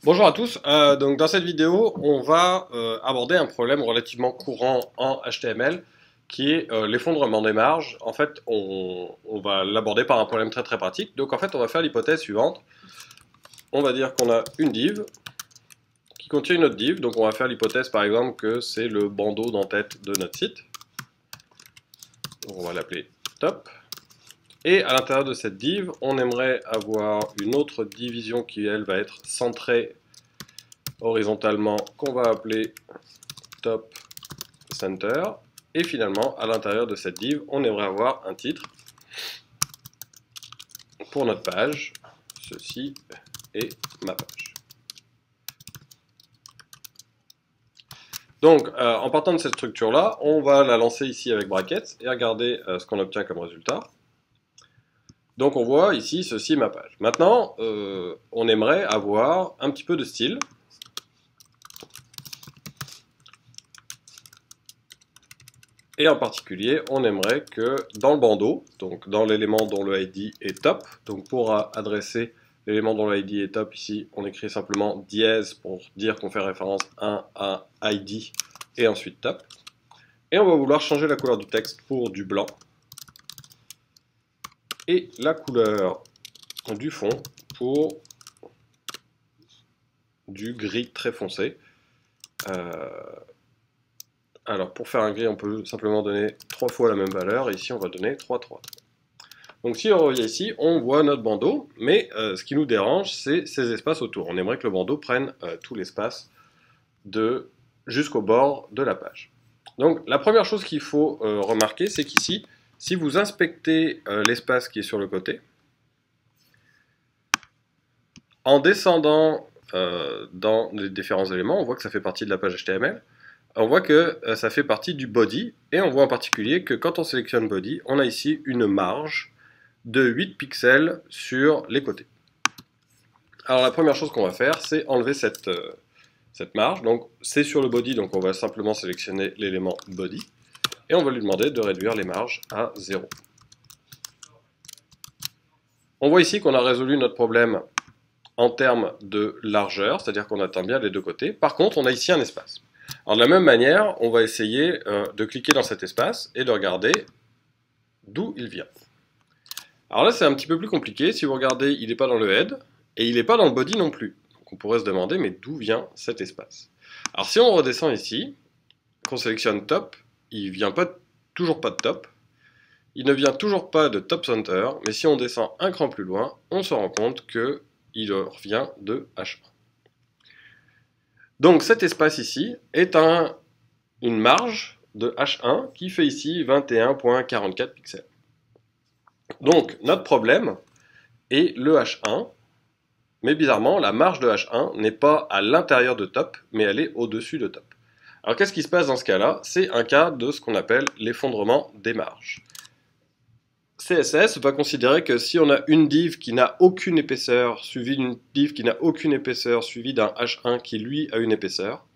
Bonjour à tous, donc dans cette vidéo on va aborder un problème relativement courant en HTML qui est l'effondrement des marges. En fait on va l'aborder par un problème très pratique. Donc en fait on va faire l'hypothèse suivante. On va dire qu'on a une div qui contient une autre div, donc on va faire l'hypothèse par exemple que c'est le bandeau d'en-tête de notre site. Donc on va l'appeler top. Et à l'intérieur de cette div on aimerait avoir une autre division qui elle va être centrée horizontalement qu'on va appeler top center. Et finalement, à l'intérieur de cette div, on aimerait avoir un titre pour notre page. Ceci est ma page. Donc, en partant de cette structure-là, on va la lancer ici avec brackets et regarder ce qu'on obtient comme résultat. Donc, on voit ici, ceci est ma page. Maintenant, on aimerait avoir un petit peu de style. Et en particulier, on aimerait que dans le bandeau, donc dans l'élément dont le ID est top, donc pour adresser l'élément dont le ID est top, ici, on écrit simplement dièse pour dire qu'on fait référence à un ID et ensuite top. Et on va vouloir changer la couleur du texte pour du blanc. Et la couleur du fond pour du gris très foncé. Alors pour faire un gris, on peut simplement donner 3 fois la même valeur, et ici on va donner 3, 3. Donc si on revient ici, on voit notre bandeau, mais ce qui nous dérange, c'est ces espaces autour. On aimerait que le bandeau prenne tout l'espace jusqu'au bord de la page. Donc la première chose qu'il faut remarquer, c'est qu'ici, si vous inspectez l'espace qui est sur le côté, en descendant dans les différents éléments, on voit que ça fait partie de la page HTML, on voit que ça fait partie du body, et on voit en particulier que quand on sélectionne body, on a ici une marge de 8 pixels sur les côtés. Alors la première chose qu'on va faire, c'est enlever cette marge. Donc c'est sur le body, donc on va simplement sélectionner l'élément body, et on va lui demander de réduire les marges à 0. On voit ici qu'on a résolu notre problème en termes de largeur, c'est-à-dire qu'on atteint bien les deux côtés. Par contre, on a ici un espace. Alors de la même manière, on va essayer de cliquer dans cet espace et de regarder d'où il vient. Alors là, c'est un petit peu plus compliqué. Si vous regardez, il n'est pas dans le head et il n'est pas dans le body non plus. Donc on pourrait se demander, mais d'où vient cet espace? Alors si on redescend ici, qu'on sélectionne top, il ne vient toujours pas de top. Il ne vient toujours pas de top center, mais si on descend un cran plus loin, on se rend compte qu'il revient de H1. Donc cet espace ici est une marge de H1 qui fait ici 21,44 pixels. Donc notre problème est le H1, mais bizarrement la marge de H1 n'est pas à l'intérieur de top, mais elle est au-dessus de top. Alors qu'est-ce qui se passe dans ce cas-là? C'est un cas de ce qu'on appelle l'effondrement des marges. CSS va considérer que si on a une div qui n'a aucune épaisseur, suivie d'une div qui n'a aucune épaisseur, suivie d'un H1 qui lui a une épaisseur,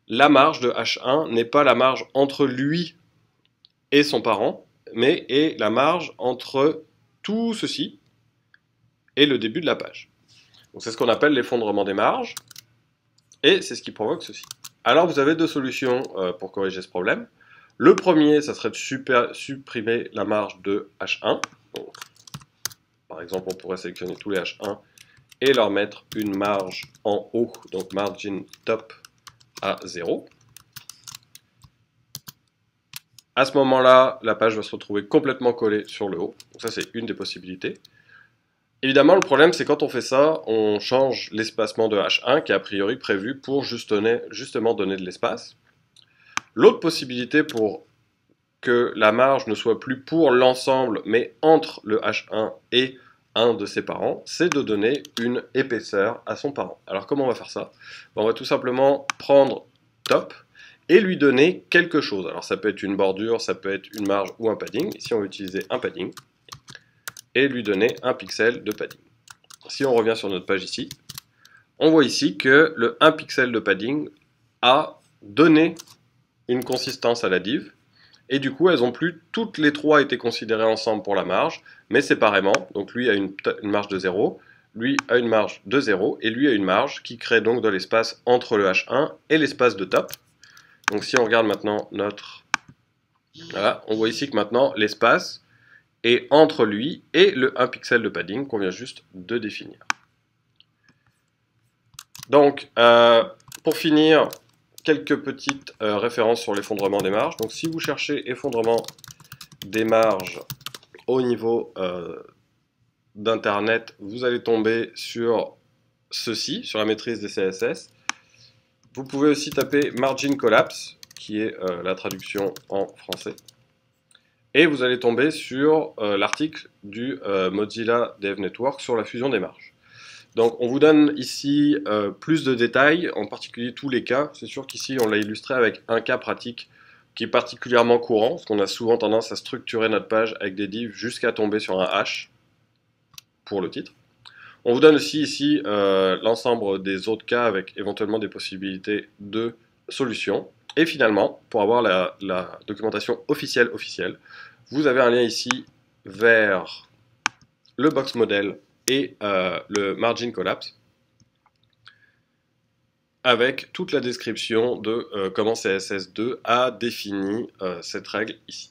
la marge de H1 n'est pas la marge entre lui et son parent, mais est la marge entre tout ceci et le début de la page. Donc c'est ce qu'on appelle l'effondrement des marges, et c'est ce qui provoque ceci. Alors vous avez deux solutions pour corriger ce problème. Le premier, ça serait de supprimer la marge de H1. Donc, par exemple, on pourrait sélectionner tous les H1 et leur mettre une marge en haut, donc margin top à 0. À ce moment-là, la page va se retrouver complètement collée sur le haut. Donc ça, c'est une des possibilités. Évidemment, le problème, c'est quand on fait ça, on change l'espacement de H1 qui est a priori prévu pour justement donner de l'espace. L'autre possibilité pour que la marge ne soit plus pour l'ensemble, mais entre le H1 et un de ses parents, c'est de donner une épaisseur à son parent. Alors comment on va faire ça? On va tout simplement prendre top et lui donner quelque chose. Alors ça peut être une bordure, ça peut être une marge ou un padding. Ici on va utiliser un padding et lui donner un pixel de padding. Si on revient sur notre page ici, on voit ici que le 1 pixel de padding a donné une consistance à la div, et du coup elles ont plus toutes les trois été considérées ensemble pour la marge, mais séparément. Donc lui a une marge de 0, lui a une marge de 0, et lui a une marge qui crée donc de l'espace entre le H1 et l'espace de top. Donc si on regarde maintenant notre... Voilà, on voit ici que maintenant l'espace est entre lui et le 1 pixel de padding qu'on vient juste de définir. Donc, pour finir, quelques petites références sur l'effondrement des marges. Donc si vous cherchez effondrement des marges au niveau d'Internet, vous allez tomber sur ceci, sur la maîtrise des CSS. Vous pouvez aussi taper margin collapse, qui est la traduction en français. Et vous allez tomber sur l'article du Mozilla Dev Network sur la fusion des marges. Donc on vous donne ici plus de détails, en particulier tous les cas. C'est sûr qu'ici on l'a illustré avec un cas pratique qui est particulièrement courant, parce qu'on a souvent tendance à structurer notre page avec des divs jusqu'à tomber sur un hash pour le titre. On vous donne aussi ici l'ensemble des autres cas avec éventuellement des possibilités de solutions. Et finalement, pour avoir la documentation officielle, vous avez un lien ici vers le box model et le margin collapse avec toute la description de comment CSS2 a défini cette règle ici.